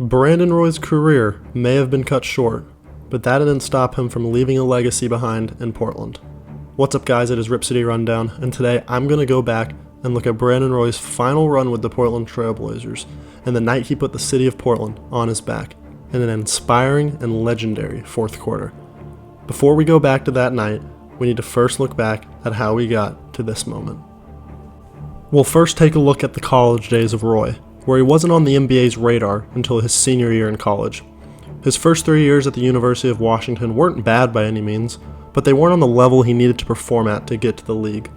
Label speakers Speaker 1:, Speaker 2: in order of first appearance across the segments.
Speaker 1: Brandon Roy's career may have been cut short, but that didn't stop him from leaving a legacy behind in Portland. What's up, guys? It is Rip City Rundown, and today I'm going to go back and look at Brandon Roy's final run with the Portland Trail Blazers and the night he put the city of Portland on his back in an inspiring and legendary fourth quarter. Before we go back to that night, we need to first look back at how we got to this moment. We'll first take a look at the college days of Roy, where he wasn't on the NBA's radar until his senior year in college. His first 3 years at the University of Washington weren't bad by any means, but they weren't on the level he needed to perform at to get to the league.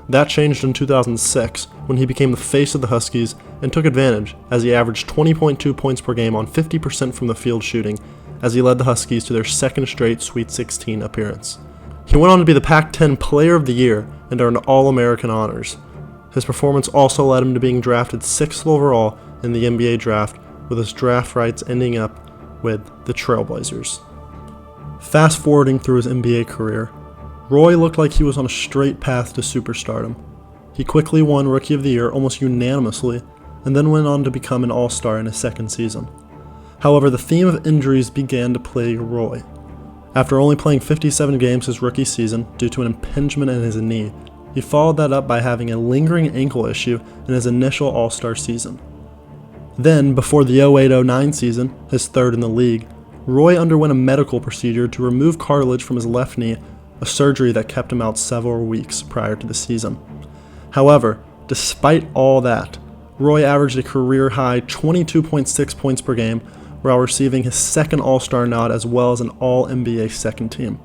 Speaker 1: That changed in 2006 when he became the face of the Huskies and took advantage as he averaged 20.2 points per game on 50% from the field shooting as he led the Huskies to their second straight Sweet 16 appearance. He went on to be the Pac-10 Player of the Year and earned All-American honors. His performance also led him to being drafted 6th overall in the NBA draft, with his draft rights ending up with the Trail Blazers. Fast forwarding through his NBA career, Roy looked like he was on a straight path to superstardom. He quickly won Rookie of the Year almost unanimously, and then went on to become an All-Star in his second season. However, the theme of injuries began to plague Roy. After only playing 57 games his rookie season due to an impingement in his knee, he followed that up by having a lingering ankle issue in his initial All-Star season. Then, before the 08-09 season, his third in the league, Roy underwent a medical procedure to remove cartilage from his left knee, a surgery that kept him out several weeks prior to the season. However, despite all that, Roy averaged a career-high 22.6 points per game while receiving his second All-Star nod as well as an All-NBA second team.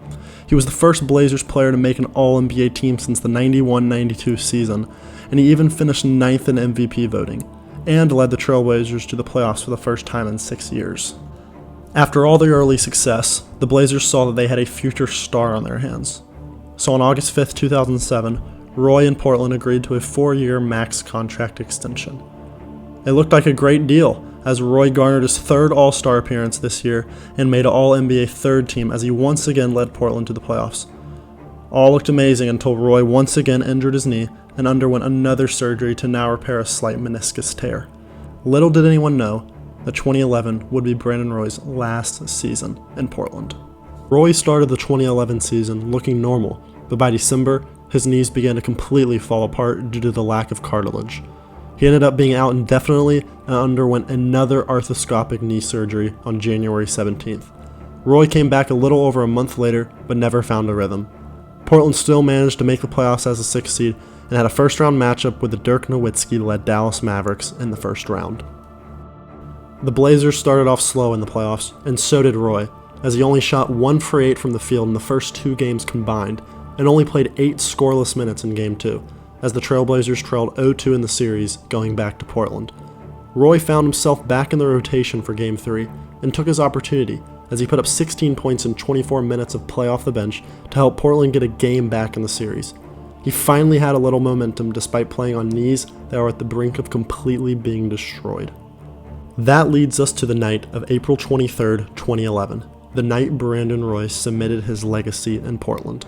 Speaker 1: He was the first Blazers player to make an All-NBA team since the 91-92 season, and he even finished 9th in MVP voting, and led the Trail Blazers to the playoffs for the first time in 6 years. After all their early success, the Blazers saw that they had a future star on their hands. So on August 5, 2007, Roy and Portland agreed to a 4-year max contract extension. It looked like a great deal, as Roy garnered his third All-Star appearance this year and made an All-NBA third team as he once again led Portland to the playoffs. All looked amazing until Roy once again injured his knee and underwent another surgery to now repair a slight meniscus tear. Little did anyone know that 2011 would be Brandon Roy's last season in Portland. Roy started the 2011 season looking normal, but by December, his knees began to completely fall apart due to the lack of cartilage. He ended up being out indefinitely and underwent another arthroscopic knee surgery on January 17th. Roy came back a little over a month later, but never found a rhythm. Portland still managed to make the playoffs as a 6th seed and had a first-round matchup with the Dirk Nowitzki-led Dallas Mavericks in the first round. The Blazers started off slow in the playoffs, and so did Roy, as he only shot 1 for 8 from the field in the first 2 games combined, and only played 8 scoreless minutes in Game 2, as the Trail Blazers trailed 0-2 in the series going back to Portland. Roy found himself back in the rotation for Game 3, and took his opportunity, as he put up 16 points in 24 minutes of play off the bench to help Portland get a game back in the series. He finally had a little momentum despite playing on knees that were at the brink of completely being destroyed. That leads us to the night of April 23, 2011, the night Brandon Roy cemented his legacy in Portland.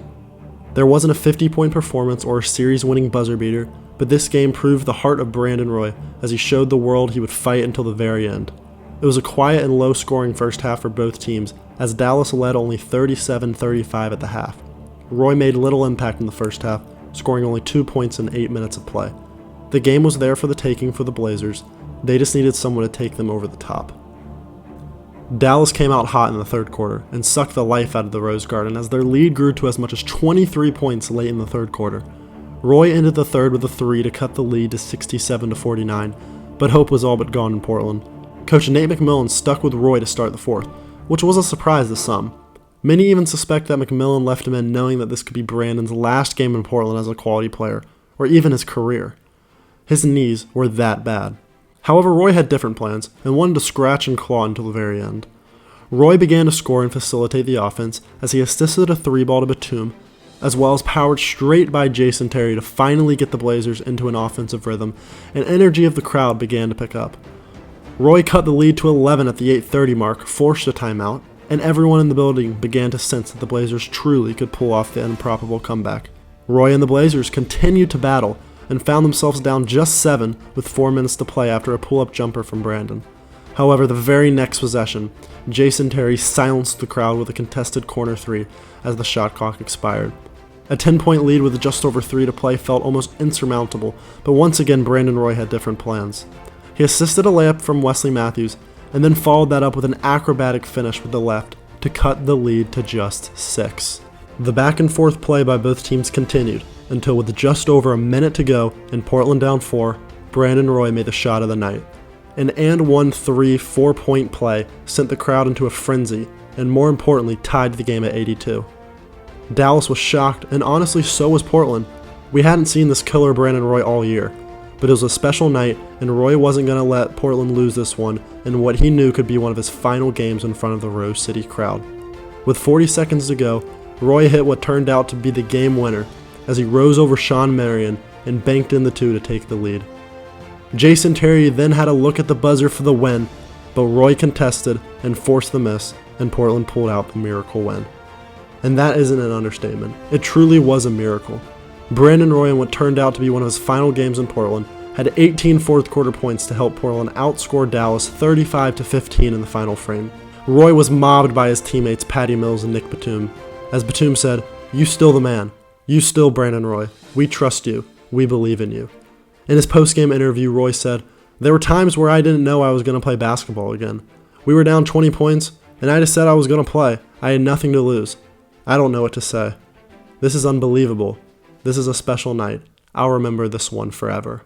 Speaker 1: There wasn't a 50-point performance or a series-winning buzzer beater, but this game proved the heart of Brandon Roy as he showed the world he would fight until the very end. It was a quiet and low-scoring first half for both teams, as Dallas led only 37-35 at the half. Roy made little impact in the first half, scoring only 2 points in 8 minutes of play. The game was there for the taking for the Blazers. They just needed someone to take them over the top. Dallas came out hot in the third quarter and sucked the life out of the Rose Garden as their lead grew to as much as 23 points late in the third quarter. Roy ended the third with a 3 to cut the lead to 67-49, but hope was all but gone in Portland. Coach Nate McMillan stuck with Roy to start the fourth, which was a surprise to some. Many even suspect that McMillan left him in knowing that this could be Brandon's last game in Portland as a quality player, or even his career. His knees were that bad. However, Roy had different plans and wanted to scratch and claw until the very end. Roy began to score and facilitate the offense as he assisted a 3-ball to Batum, as well as powered straight by Jason Terry to finally get the Blazers into an offensive rhythm, and energy of the crowd began to pick up. Roy cut the lead to 11 at the 8:30 mark, forced a timeout, and everyone in the building began to sense that the Blazers truly could pull off the improbable comeback. Roy and the Blazers continued to battle and found themselves down just 7 with 4 minutes to play after a pull-up jumper from Brandon. However, the very next possession, Jason Terry silenced the crowd with a contested corner 3 as the shot clock expired. A 10-point lead with just over 3 to play felt almost insurmountable, but once again Brandon Roy had different plans. He assisted a layup from Wesley Matthews, and then followed that up with an acrobatic finish with the left to cut the lead to just 6. The back and forth play by both teams continued, until with just over a minute to go and Portland down 4, Brandon Roy made the shot of the night. An and 1 3 4-point play sent the crowd into a frenzy, and more importantly tied the game at 82. Dallas was shocked, and honestly so was Portland. We hadn't seen this killer Brandon Roy all year, but it was a special night, and Roy wasn't going to let Portland lose this one in what he knew could be one of his final games in front of the Rose City crowd. With 40 seconds to go, Roy hit what turned out to be the game winner as he rose over Sean Marion and banked in the 2 to take the lead. Jason Terry then had a look at the buzzer for the win, but Roy contested and forced the miss, and Portland pulled out the miracle win. And that isn't an understatement. It truly was a miracle. Brandon Roy, in what turned out to be one of his final games in Portland, had 18 fourth quarter points to help Portland outscore Dallas 35-15 in the final frame. Roy was mobbed by his teammates Patty Mills and Nick Batum. As Batum said, "You still the man. You still Brandon Roy. We trust you. We believe in you." In his post-game interview, Roy said, "There were times where I didn't know I was going to play basketball again. We were down 20 points, and I just said I was going to play. I had nothing to lose. I don't know what to say. This is unbelievable. This is a special night. I'll remember this one forever."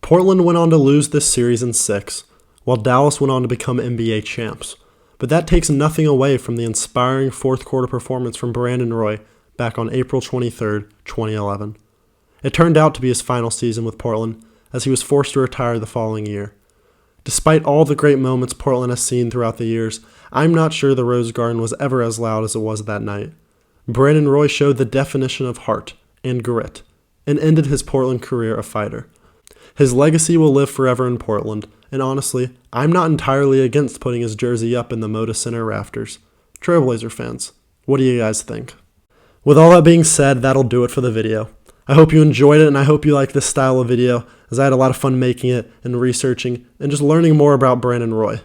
Speaker 1: Portland went on to lose this series in 6, while Dallas went on to become NBA champs. But that takes nothing away from the inspiring fourth quarter performance from Brandon Roy back on April 23, 2011. It turned out to be his final season with Portland, as he was forced to retire the following year. Despite all the great moments Portland has seen throughout the years, I'm not sure the Rose Garden was ever as loud as it was that night. Brandon Roy showed the definition of heart and grit, and ended his Portland career a fighter. His legacy will live forever in Portland, and honestly, I'm not entirely against putting his jersey up in the Moda Center rafters. Trailblazer fans, what do you guys think? With all that being said, that'll do it for the video. I hope you enjoyed it, and I hope you like this style of video, as I had a lot of fun making it and researching and just learning more about Brandon Roy.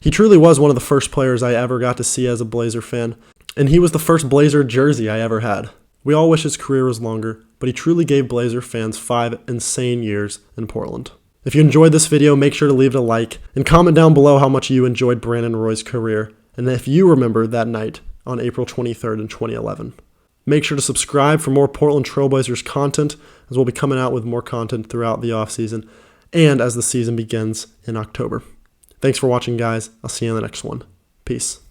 Speaker 1: He truly was one of the first players I ever got to see as a Blazer fan, and he was the first Blazer jersey I ever had. We all wish his career was longer, but he truly gave Blazer fans 5 insane years in Portland. If you enjoyed this video, make sure to leave it a like, and comment down below how much you enjoyed Brandon Roy's career, and if you remember that night on April 23rd in 2011. Make sure to subscribe for more Portland Trailblazers content, as we'll be coming out with more content throughout the offseason and as the season begins in October. Thanks for watching, guys. I'll see you in the next one. Peace.